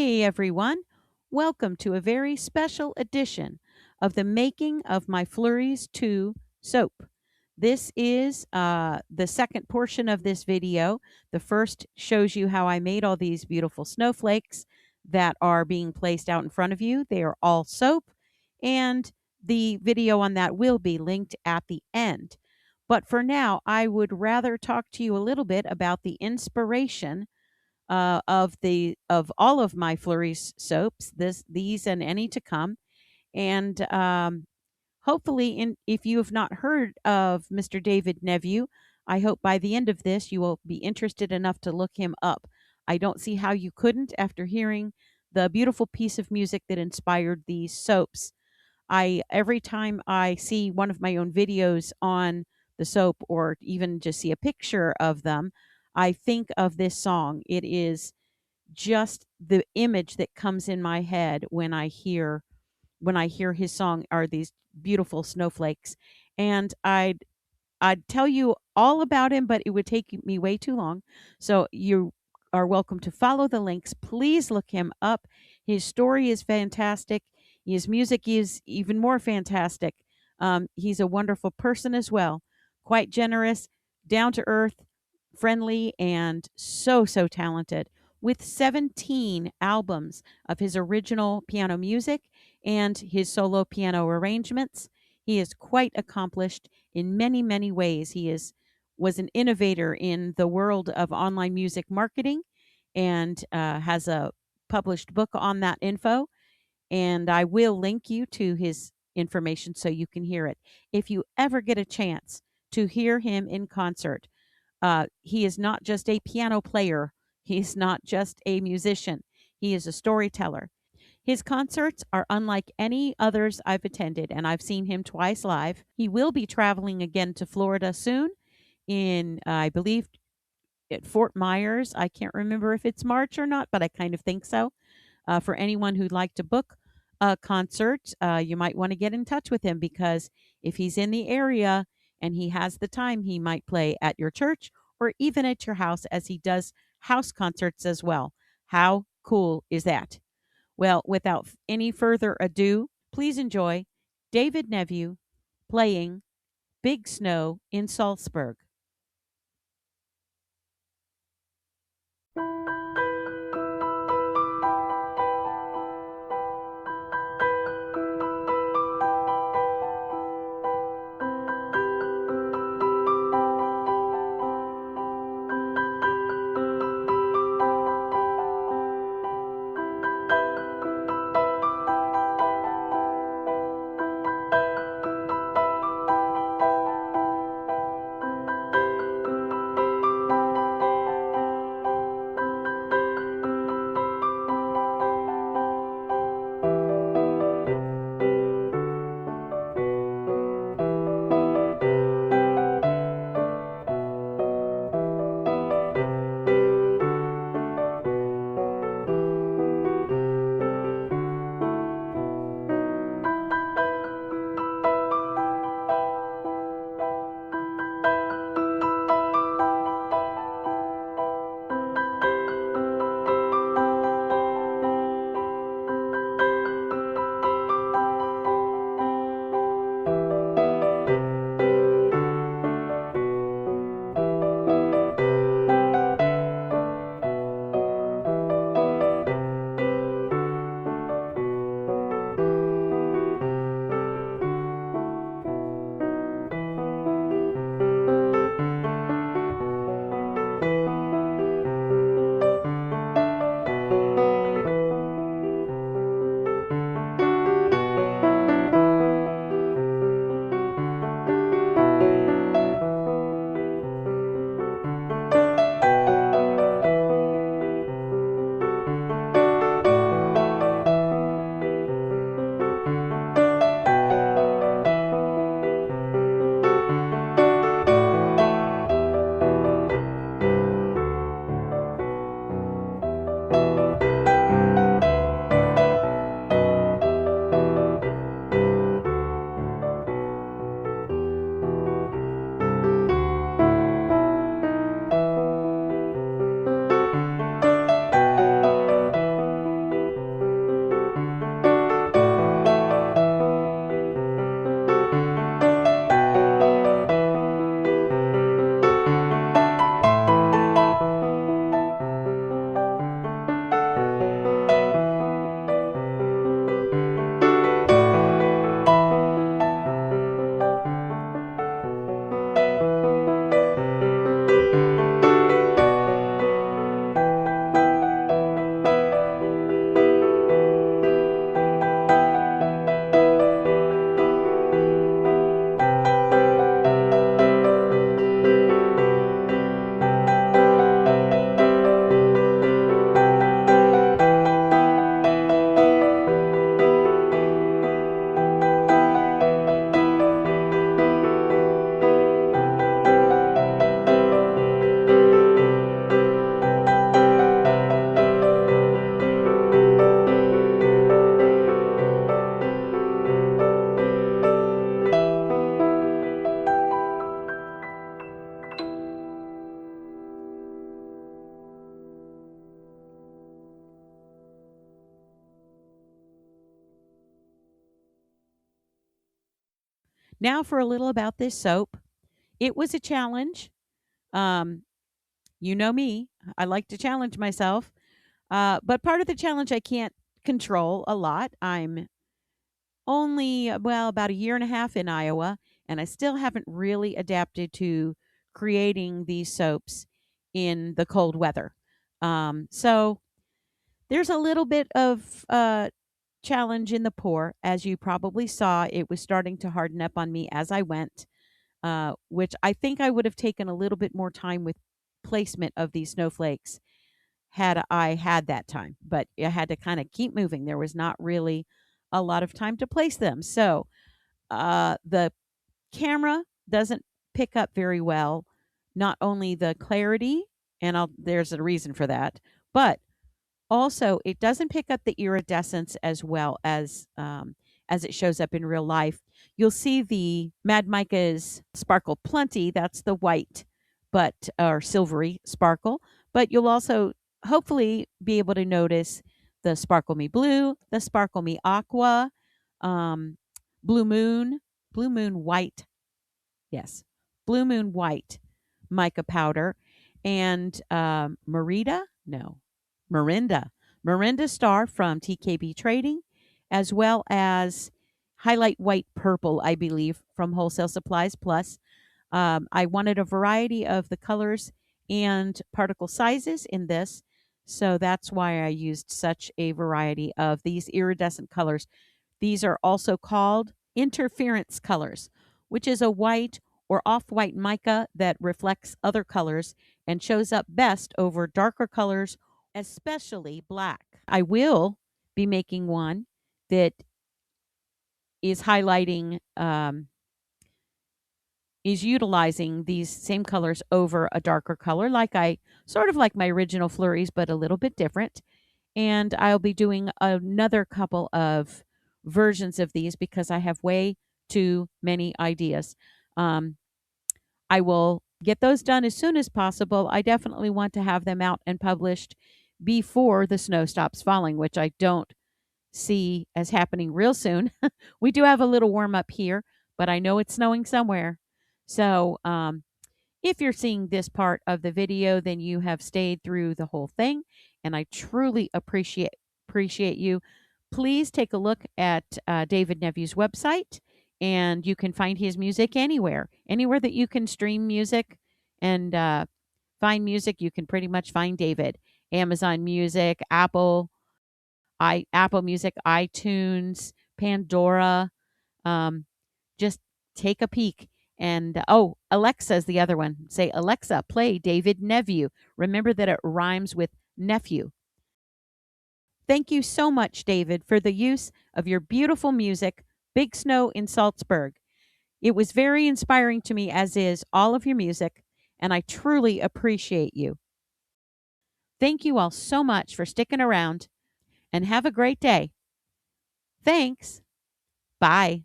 Hey everyone, welcome to a very special edition of the making of my Flurries 2 soap. This is the second portion of this video. The first shows you how I made all these beautiful snowflakes that are being placed out in front of you. They are all soap, and the video on that will be linked at the end. But for now, I would rather talk to you a little bit about the inspiration of all of my Flurries soaps, these and any to come, and hopefully, if you have not heard of Mr. David Nevue, I hope by the end of this you will be interested enough to look him up. I don't see how you couldn't after hearing the beautiful piece of music that inspired these soaps. I Every time I see one of my own videos on the soap or even just see a picture of them, I think of this song. It is just the image that comes in my head when I hear his song are these beautiful snowflakes. And I'd tell you all about him, but it would take me way too long. So you are welcome to follow the links. Please look him up. His story is fantastic. His music is even more fantastic. He's a wonderful person as well, quite generous, down to earth, friendly, and so talented. With 17 albums of his original piano music and his solo piano arrangements, he is quite accomplished in many ways. Was an innovator in the world of online music marketing and has a published book on that info. And I will link you to his information so you can hear it. If you ever get a chance to hear him in concert, he is not just a piano player, he's not just a musician, he is a storyteller. His concerts are unlike any others I've attended, and I've seen him twice live. He will be traveling again to Florida soon in, I believe, at Fort Myers. I can't remember if it's March or not, but I kind of think so. For anyone who'd like to book a concert, you might want to get in touch with him because if he's in the area and he has the time, he might play at your church or even at your house as he does house concerts as well. How cool is that? Well, without any further ado, please enjoy David Nevue playing Big Snow in Salzburg. Now for a little about this soap. It was a challenge. Um, you know me, I like to challenge myself. But part of the challenge I can't control a lot. I'm only, well, about a year and a half in Iowa, and I still haven't really adapted to creating these soaps in the cold weather. So there's a little bit of challenge in the pour. As you probably saw, it was starting to harden up on me as I went, which I think I would have taken a little bit more time with placement of these snowflakes had I had that time. But I had to kind of keep moving. There was not really a lot of time to place them. So the camera doesn't pick up very well, not only the clarity, and there's a reason for that, but also it doesn't pick up the iridescence as well as it shows up in real life. You'll see the Mad Micas sparkle plenty. That's the white, but or silvery sparkle. But you'll also hopefully be able to notice the Sparkle Me Blue, the Sparkle Me Aqua, um, Blue Moon, Blue Moon White. Yes, Blue Moon White mica powder, and Merida. No, Mirinda. Mirinda Star from TKB Trading, as well as Highlight White Purple, I believe, from Wholesale Supplies Plus. I wanted a variety of the colors and particle sizes in this, so that's why I used such a variety of these iridescent colors. These are also called interference colors, which is a white or off white mica that reflects other colors and shows up best over darker colors, especially black. I will be making one that is highlighting, is utilizing these same colors over a darker color, like I sort of like my original flurries, but a little bit different. And I'll be doing another couple of versions of these because I have way too many ideas. Um, I will get those done as soon as possible. I definitely want to have them out and published before the snow stops falling, which I don't see as happening real soon. We do have a little warm up here, but I know it's snowing somewhere. So, if you're seeing this part of the video, then you have stayed through the whole thing, and I truly appreciate you. Please take a look at David Nevue's website, and you can find his music anywhere that you can stream music and find music. You can pretty much find David. Amazon Music, Apple Music, iTunes, Pandora. Um, just take a peek. And oh, Alexa's the other one. Say, Alexa, play David Nevue. Remember that it rhymes with nephew. Thank you so much, David, for the use of your beautiful music, Big Snow in Salzburg. It was very inspiring to me, as is all of your music, and I truly appreciate you. Thank you all so much for sticking around, and have a great day. Thanks. Bye.